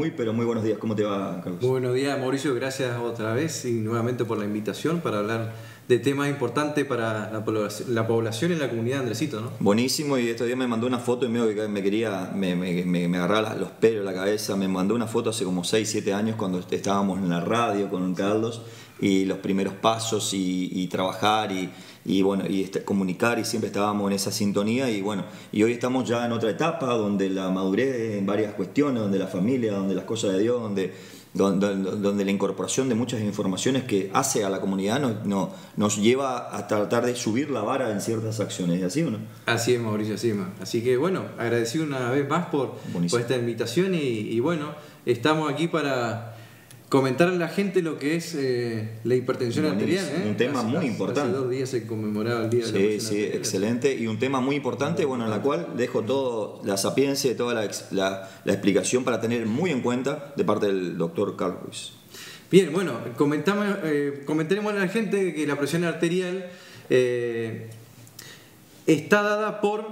Muy, pero muy buenos días. ¿Cómo te va, Carlos? Muy buenos días, Mauricio. Gracias otra vez y nuevamente por la invitación para hablar de temas importantes para la población y la comunidad de Andresito, ¿no? Buenísimo, y estos días me mandó una foto y me agarraba los pelos de la cabeza. Me mandó una foto hace como 6, 7 años cuando estábamos en la radio con Carlos y los primeros pasos y trabajar y bueno, comunicar, y siempre estábamos en esa sintonía, y bueno, y hoy estamos ya en otra etapa donde la madurez en varias cuestiones, donde la familia, donde las cosas de Dios, donde la incorporación de muchas informaciones que hace a la comunidad nos lleva a tratar de subir la vara en ciertas acciones. ¿Es así o no? Así es, Mauricio, así es. Así que bueno, agradecido una vez más por esta invitación y bueno, estamos aquí para comentar a la gente lo que es la hipertensión arterial. Un tema muy importante. Hace 2 días se conmemoraba el Día de la Hipertensión arterial. Sí, excelente. Y un tema muy importante, bueno, en la cual dejo toda la sapiencia y toda la explicación para tener muy en cuenta de parte del doctor Carlos Ruiz. Bien, bueno, comentaremos a la gente que la presión arterial está dada por,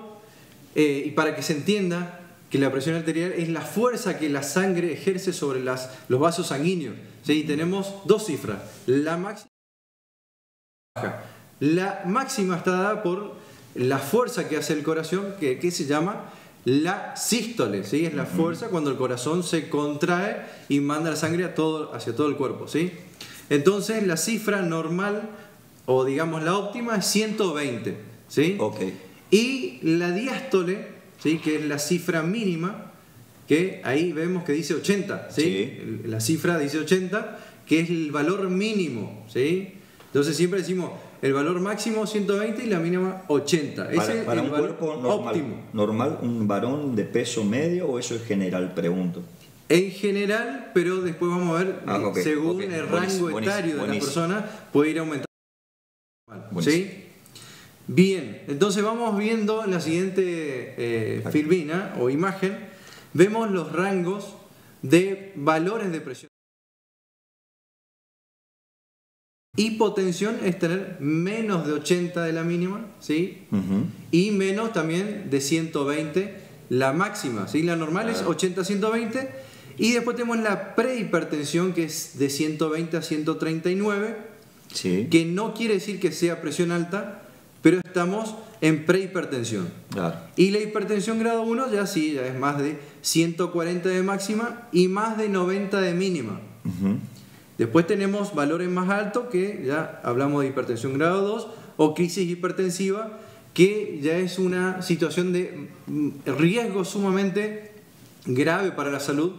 y para que se entienda, que la presión arterial es la fuerza que la sangre ejerce sobre los vasos sanguíneos. ¿Sí? Tenemos 2 cifras, la máxima y la baja. La máxima está dada por la fuerza que hace el corazón, que se llama la sístole, ¿sí? Es la fuerza cuando el corazón se contrae y manda la sangre hacia todo el cuerpo, ¿sí? Entonces la cifra normal, o digamos la óptima, es 120, ¿sí? Okay. Y la diástole, ¿sí? Que es la cifra mínima, que ahí vemos que dice 80, ¿sí? Sí. La cifra dice 80, que es el valor mínimo, ¿sí? Entonces siempre decimos el valor máximo 120 y la mínima 80. Ese para es un cuerpo normal, un varón de peso medio, ¿o eso es general? Pregunto. En general, pero después vamos a ver, según el rango etario de la persona, puede ir aumentando. ¿Sí? Bien, entonces vamos viendo en la siguiente filmina o imagen, vemos los rangos de valores de presión. Hipotensión es tener menos de 80 de la mínima, ¿sí? Y menos también de 120 la máxima, ¿sí? La normal es 80-120, y después tenemos la prehipertensión, que es de 120 a 139, sí. Que no quiere decir que sea presión alta, pero estamos en prehipertensión. Claro. Y la hipertensión grado 1 ya es más de 140 de máxima y más de 90 de mínima. Después tenemos valores más altos, que ya hablamos de hipertensión grado 2 o crisis hipertensiva, que ya es una situación de riesgo sumamente grave para la salud,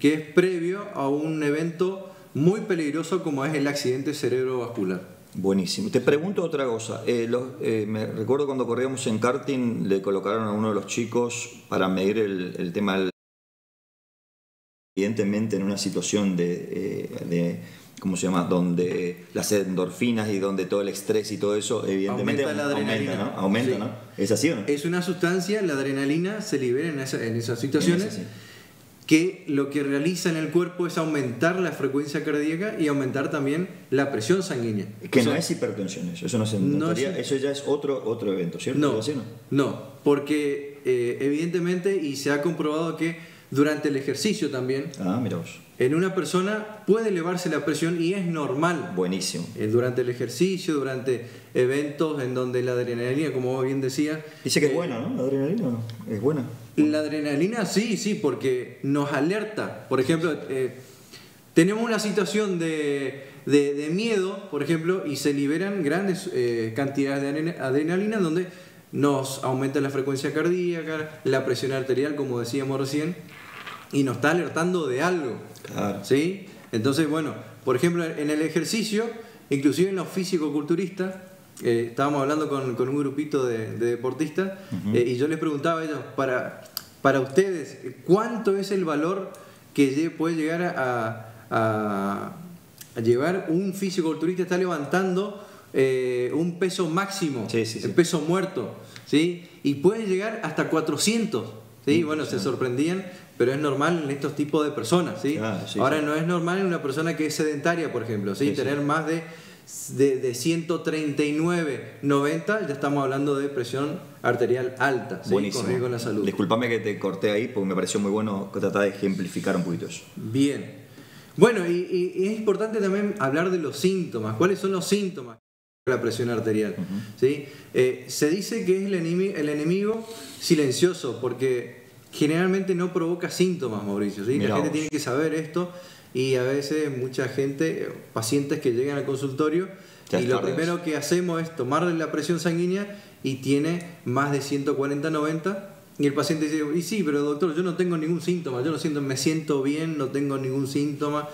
que es previo a un evento muy peligroso como es el accidente cerebrovascular. Buenísimo. Te pregunto otra cosa. Me recuerdo cuando corríamos en karting, le colocaron a uno de los chicos para medir el tema del... Evidentemente en una situación de ¿cómo se llama? Donde las endorfinas y donde todo el estrés y todo eso, evidentemente aumenta la adrenalina. ¿no? Aumenta, sí. ¿No? ¿Es así o no? Es una sustancia, la adrenalina se libera en esas situaciones, que lo que realiza en el cuerpo es aumentar la frecuencia cardíaca y aumentar también la presión sanguínea. Que no es hipertensión, eso no se notaría, eso ya es otro evento, ¿cierto? No, porque evidentemente, y se ha comprobado que durante el ejercicio también, mira vos, en una persona puede elevarse la presión y es normal. Buenísimo. Durante el ejercicio, durante eventos en donde la adrenalina, como vos bien decías... Dice que es buena, ¿no? ¿La adrenalina o no? ¿Es buena? La adrenalina sí, porque nos alerta. Por ejemplo, tenemos una situación de miedo, por ejemplo, y se liberan grandes cantidades de adrenalina, donde nos aumenta la frecuencia cardíaca, la presión arterial, como decíamos recién, y nos está alertando de algo. Claro. ¿Sí? Entonces, bueno, por ejemplo, en el ejercicio, inclusive en los físico-culturistas, estábamos hablando con un grupito de deportistas, y yo les preguntaba a ellos, para ustedes, ¿cuánto es el valor que puede llegar a llevar un físico-culturista? Está levantando un peso máximo, el peso muerto, ¿sí? Y puede llegar hasta 400, ¿sí? Bueno, se sorprendían, pero es normal en estos tipos de personas, ¿sí? Ahora no es normal en una persona que es sedentaria, por ejemplo, ¿sí? Tener más de de 139/90 ya estamos hablando de presión arterial alta, ¿sí? Buenísimo. Con riesgo en la salud. Disculpame que te corté ahí porque me pareció muy bueno tratar de ejemplificar un poquito eso. Bien. Bueno, y es importante también hablar de los síntomas. ¿Cuáles son los síntomas de la presión arterial? ¿Sí? Se dice que es el enemigo silencioso porque generalmente no provoca síntomas, Mauricio. ¿Sí? La gente tiene que saber esto. Y a veces mucha gente, pacientes que llegan al consultorio y lo primero que hacemos es tomarle la presión sanguínea y tiene más de 140/90 y el paciente dice, y sí, pero doctor, yo no tengo ningún síntoma, yo me siento bien, no tengo ningún síntoma.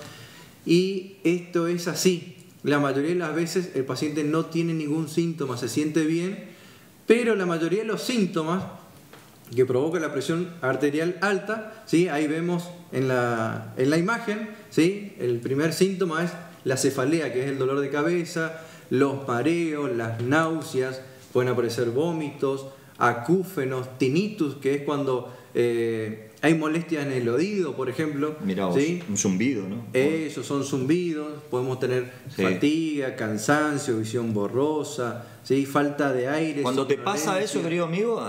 Y esto es así, la mayoría de las veces el paciente no tiene ningún síntoma, se siente bien, pero la mayoría de los síntomas que provoca la presión arterial alta, ¿sí? Ahí vemos en la imagen, ¿sí? El primer síntoma es la cefalea, que es el dolor de cabeza, los mareos, las náuseas, pueden aparecer vómitos, acúfenos, tinnitus, que es cuando hay molestias en el oído, por ejemplo. Mirá vos, ¿sí? Un zumbido, ¿no? Esos son zumbidos, podemos tener fatiga, cansancio, visión borrosa, ¿sí? Falta de aire. Cuando te pasa eso, querido amigo,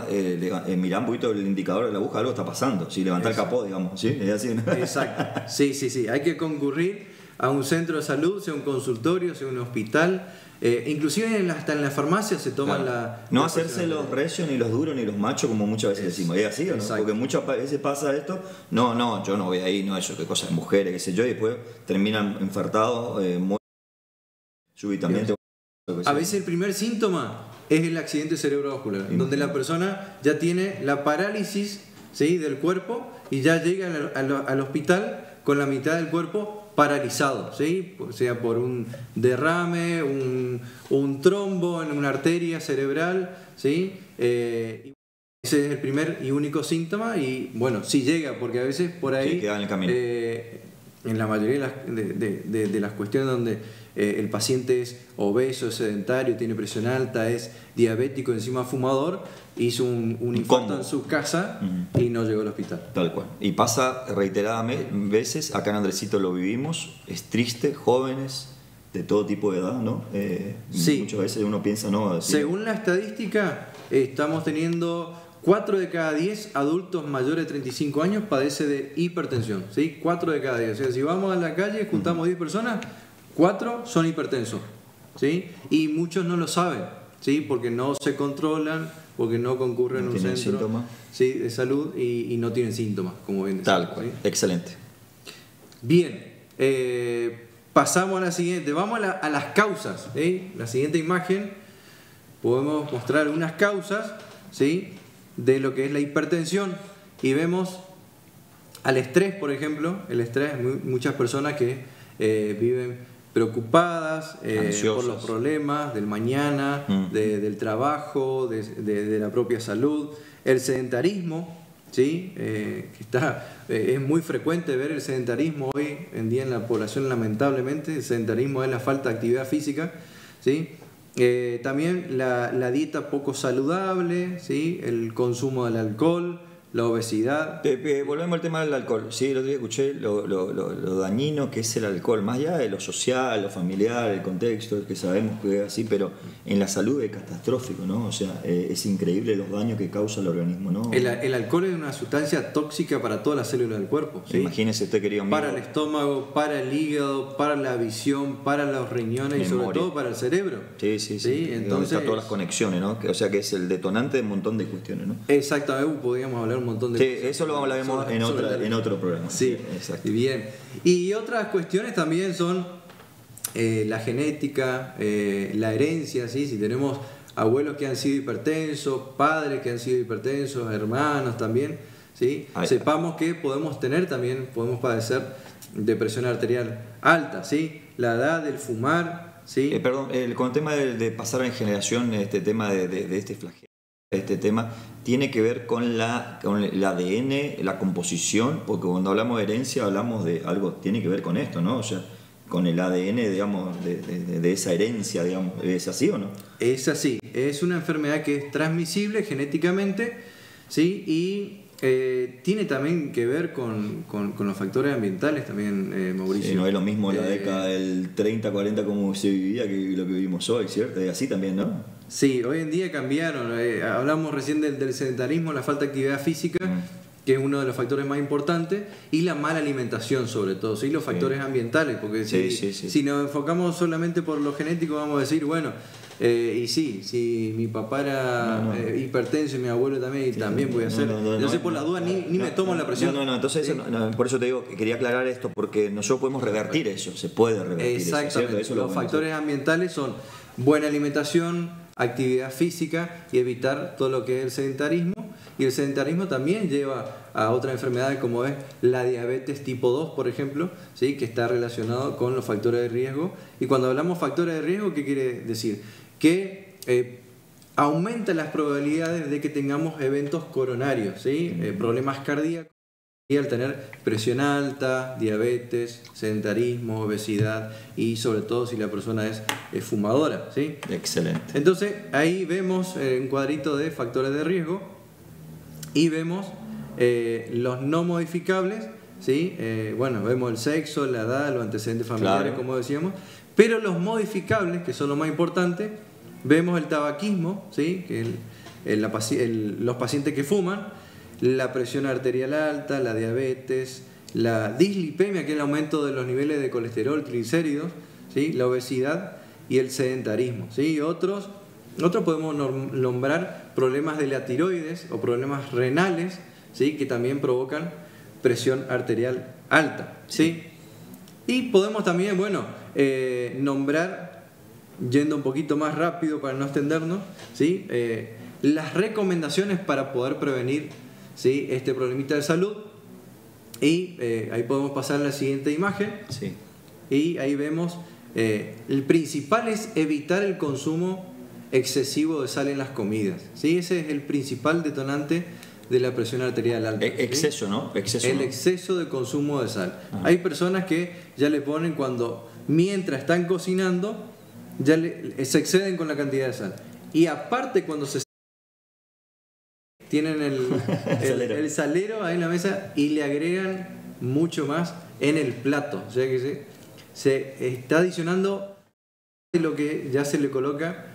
mirá un poquito el indicador de la aguja, algo está pasando. Si levanta el capó, digamos, ¿sí? Es así, ¿no? Exacto, sí. Hay que concurrir a un centro de salud, sea un consultorio, sea un hospital. Inclusive hasta en la farmacia se toman no hacerse los recios, ni los duros, ni los machos, como muchas veces decimos. ¿Es así o no? Exacto. Porque muchas veces pasa esto. No, yo no voy ahí, no, eso, qué cosas de mujeres, qué sé yo, y después terminan enfertados muy súbitamente. A veces el primer síntoma es el accidente cerebrovascular, donde la persona ya tiene la parálisis, ¿sí? Del cuerpo y ya llega al hospital con la mitad del cuerpo paralizado, ¿sí? Sea por un derrame, un trombo en una arteria cerebral, ¿sí? Ese es el primer y único síntoma y bueno, si llega, porque a veces por ahí queda en el camino. En la mayoría de las cuestiones donde el paciente es obeso, es sedentario, tiene presión alta, es diabético, encima fumador, hizo un infarto en su casa y no llegó al hospital. Tal cual. Y pasa reiteradas veces, acá en Andresito lo vivimos, es triste, jóvenes de todo tipo de edad, ¿no? Sí. Muchas veces uno piensa, ¿no? Así. Según la estadística, estamos teniendo 4 de cada 10 adultos mayores de 35 años padece de hipertensión, ¿sí? 4 de cada 10. O sea, si vamos a la calle, juntamos 10 personas, 4 son hipertensos, ¿sí? Y muchos no lo saben, ¿sí? Porque no se controlan, porque no concurren a un centro, ¿sí? De salud y no tienen síntomas, como bien decía. Tal cual, ¿sí? Excelente. Bien, pasamos a la siguiente, vamos a las causas, ¿sí? La siguiente imagen, podemos mostrar unas causas, ¿sí? De lo que es la hipertensión y vemos al estrés, por ejemplo, el estrés, muchas personas que viven preocupadas por los problemas del mañana, del trabajo, de la propia salud, el sedentarismo, ¿sí? Es muy frecuente ver el sedentarismo hoy en día en la población, lamentablemente. El sedentarismo es la falta de actividad física, ¿sí? También la dieta poco saludable, ¿sí? El consumo del alcohol, la obesidad. Volvemos al tema del alcohol. Sí, el otro día escuché lo dañino que es el alcohol, más allá de lo social, lo familiar, el contexto, que sabemos que es así, pero en la salud es catastrófico, ¿no? O sea, es increíble los daños que causa el organismo, ¿no? El alcohol es una sustancia tóxica para todas las células del cuerpo, ¿sí? Imagínese usted, querido amigo. Para el estómago, para el hígado, para la visión, para los riñones y sobre todo para el cerebro. Sí. Entonces, están todas las conexiones, ¿no? O sea, que es el detonante de un montón de cuestiones, ¿no? Exactamente, podríamos hablar un montón de cosas. Eso lo hablaremos en otro programa. Sí, exacto. Bien. Y otras cuestiones también son la genética, la herencia, ¿sí? Si tenemos abuelos que han sido hipertensos, padres que han sido hipertensos, hermanos también, ¿sí? Sepamos que podemos padecer de presión arterial alta, ¿sí? La edad, el fumar, ¿sí? Con el tema de pasar en generación, este tema de este flagelo, este tema tiene que ver con el ADN, la composición, porque cuando hablamos de herencia hablamos de algo, tiene que ver con esto, ¿no? O sea, con el ADN, digamos, de esa herencia, digamos, ¿es así o no? Es así, es una enfermedad que es transmisible genéticamente, ¿sí? Y tiene también que ver con los factores ambientales también, Mauricio. Sí, no es lo mismo la década del 30, 40 como se vivía que lo que vivimos hoy, ¿cierto? Y así también, ¿no? Sí, hoy en día cambiaron. Hablamos recién del sedentarismo, la falta de actividad física, que es uno de los factores más importantes, y la mala alimentación sobre todo, ¿sí? Los factores ambientales, porque si nos enfocamos solamente por lo genético, vamos a decir, bueno, y sí, si mi papá era hipertenso y mi abuelo también, y también voy a hacer. No sé, por la duda ni me tomo la presión. Entonces por eso te digo que quería aclarar esto, porque nosotros podemos revertir eso, se puede revertir. Exactamente, eso, los factores ambientales son buena alimentación, actividad física y evitar todo lo que es el sedentarismo. Y el sedentarismo también lleva a otras enfermedades como es la diabetes tipo 2, por ejemplo, ¿sí? Que está relacionado con los factores de riesgo. Y cuando hablamos factores de riesgo, ¿qué quiere decir? Que aumenta las probabilidades de que tengamos eventos coronarios, ¿sí? Problemas cardíacos. Y al tener presión alta, diabetes, sedentarismo, obesidad y sobre todo si la persona es fumadora, ¿sí? Excelente. Entonces ahí vemos un cuadrito de factores de riesgo y vemos los no modificables, ¿sí? Bueno, vemos el sexo, la edad, los antecedentes familiares, como decíamos, pero los modificables, que son lo más importante, vemos el tabaquismo, ¿sí? Que los pacientes que fuman, la presión arterial alta, la diabetes, la dislipemia, que es el aumento de los niveles de colesterol, triglicéridos, ¿sí? La obesidad y el sedentarismo, ¿sí? Otros podemos nombrar problemas de la tiroides o problemas renales, ¿sí? Que también provocan presión arterial alta, ¿sí? Y podemos también, nombrar, yendo un poquito más rápido para no extendernos, ¿sí? Las recomendaciones para poder prevenir, ¿sí? Este problemita de salud. Y ahí podemos pasar a la siguiente imagen. Sí. Y ahí vemos, el principal es evitar el consumo excesivo de sal en las comidas, ¿sí? Ese es el principal detonante de la presión arterial alta. Exceso, ¿sí? ¿No? Exceso de consumo de sal. Hay personas que ya le ponen mientras están cocinando, se exceden con la cantidad de sal. Y aparte cuando tienen el salero ahí en la mesa y le agregan mucho más en el plato. O sea que se está adicionando lo que ya se le coloca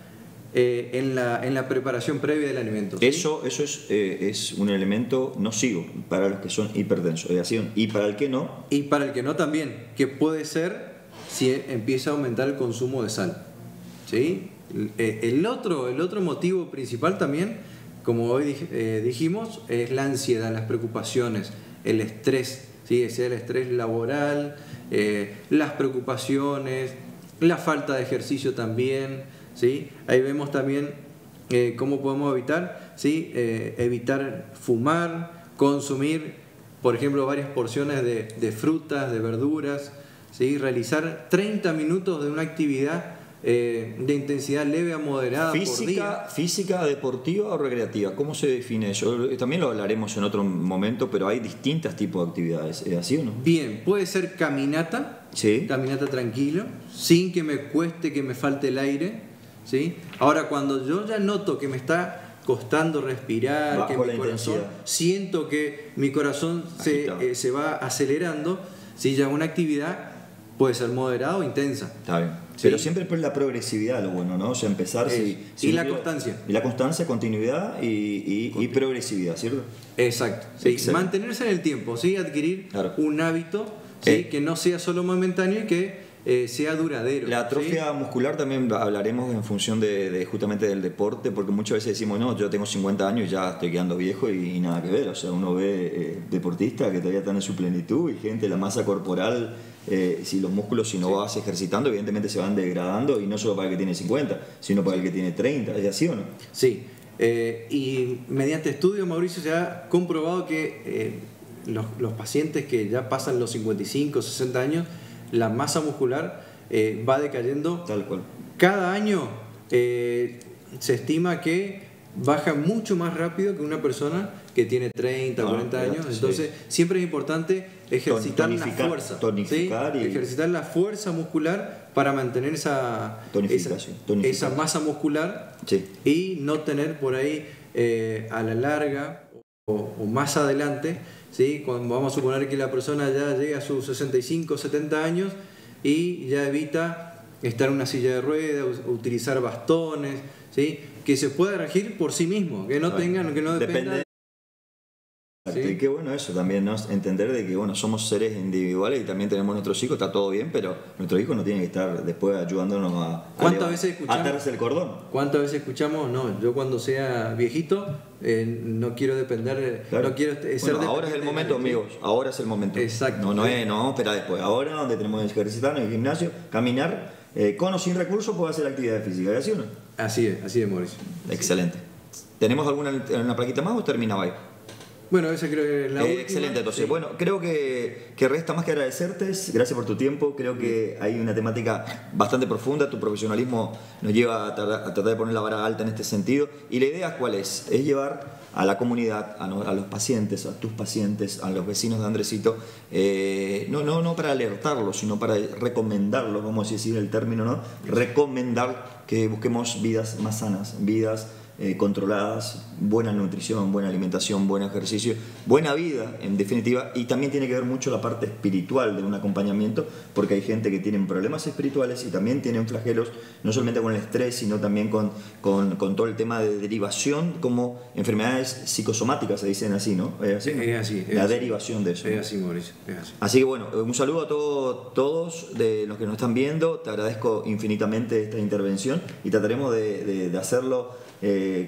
en la preparación previa del alimento, ¿sí? Eso es un elemento nocivo para los que son hipertensos, y para el que no. Y para el que no también, que puede ser si empieza a aumentar el consumo de sal, ¿sí? El otro motivo principal también, como hoy dijimos, es la ansiedad, las preocupaciones, el estrés, ¿sí? Sea el estrés laboral, las preocupaciones, la falta de ejercicio también, ¿sí? Ahí vemos también cómo podemos evitar, ¿sí? Evitar fumar, consumir, por ejemplo, varias porciones de frutas, de verduras, ¿sí? Realizar 30 minutos de una actividad de intensidad leve a moderada por día. ¿Física, deportiva o recreativa? ¿Cómo se define eso? También lo hablaremos en otro momento, pero hay distintos tipos de actividades, ¿es así o no? Bien, puede ser caminata, ¿sí? Caminata tranquilo, sin que me cueste, que me falte el aire, ¿sí? Ahora, cuando yo ya noto que me está costando respirar, bajo que mi corazón, siento que mi corazón se va acelerando, ¿sí? Ya una actividad puede ser moderada o intensa. Está bien. ¿Sí? Pero siempre por la progresividad, lo bueno, ¿no? O sea, empezar... y la constancia. Y la constancia, continuidad y progresividad, ¿cierto? Exacto. ¿Sí? Mantenerse en el tiempo, ¿sí? Adquirir un hábito, ¿sí? Que no sea solo momentáneo y que sea duradero. La atrofia muscular también hablaremos en función de justamente del deporte, porque muchas veces decimos, no, yo tengo 50 años y ya estoy quedando viejo y nada que ver. O sea, uno ve deportistas que todavía están en su plenitud y gente, la masa corporal... si los músculos, si no vas ejercitando, evidentemente se van degradando, y no solo para el que tiene 50, sino para el que tiene 30, ¿es así o no? Sí, y mediante estudios, Mauricio, se ha comprobado que los pacientes que ya pasan los 55, 60 años, la masa muscular va decayendo. Tal cual. Cada año se estima que baja mucho más rápido que una persona que tiene 30, 40 años. Entonces, siempre es importante ejercitar la fuerza. Tonificar, ¿sí? Ejercitar la fuerza muscular para mantener esa masa muscular, sí. Y no tener por ahí a la larga o más adelante, ¿sí? Cuando vamos a suponer que la persona ya llega a sus 65, 70 años y ya evita estar en una silla de ruedas, utilizar bastones, ¿sí? Que se pueda regir por sí mismo, que no tengan, que no dependa de... ¿Sí? Y qué bueno eso también, ¿no? Entender de que bueno, somos seres individuales y también tenemos nuestros hijos, está todo bien, pero nuestros hijos no tienen que estar después ayudándonos a atarse el cordón. ¿Cuántas veces escuchamos? No, yo cuando sea viejito no quiero depender, claro. No quiero ser bueno, ahora es el momento, amigos, ahora es el momento. Exacto. No vamos a esperar después. Ahora donde tenemos que ejercitar en el gimnasio, caminar, con o sin recursos puedo hacer actividad física, ¿sí o no? Así es, Mauricio. Excelente. ¿Tenemos alguna plaquita más o terminaba ahí? Bueno, esa creo que es la última. Excelente, entonces, sí. Bueno, creo que resta más que agradecerte, gracias por tu tiempo, creo que hay una temática bastante profunda, tu profesionalismo nos lleva a tratar de poner la vara alta en este sentido, y la idea ¿cuál es? Es llevar a la comunidad, a los pacientes, a tus pacientes, a los vecinos de Andresito, no para alertarlos, sino para recomendarlos, vamos a decir el término, ¿no? Recomendar que busquemos vidas más sanas, vidas controladas, buena nutrición, buena alimentación, buen ejercicio, buena vida en definitiva, y también tiene que ver mucho la parte espiritual de un acompañamiento, porque hay gente que tiene problemas espirituales y también tienen flagelos, no solamente con el estrés, sino también con todo el tema de derivación, como enfermedades psicosomáticas se dicen así, ¿no? Es así. La derivación de eso. Es así, Mauricio, es así. Así que bueno, un saludo a todos de los que nos están viendo, te agradezco infinitamente esta intervención y trataremos de hacerlo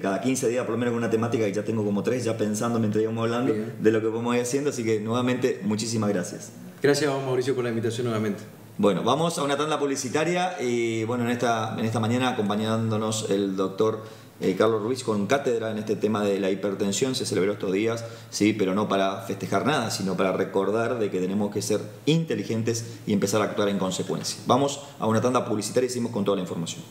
cada 15 días por lo menos con una temática que ya tengo como 3 ya pensando mientras íbamos hablando de lo que podemos ir haciendo, así que nuevamente muchísimas gracias. Gracias a vos, Mauricio, por la invitación nuevamente. Bueno, vamos a una tanda publicitaria y bueno, en esta mañana acompañándonos el doctor Carlos Ruiz con cátedra en este tema de la hipertensión. Se celebró estos días, sí, pero no para festejar nada, sino para recordar de que tenemos que ser inteligentes y empezar a actuar en consecuencia. Vamos a una tanda publicitaria y seguimos con toda la información.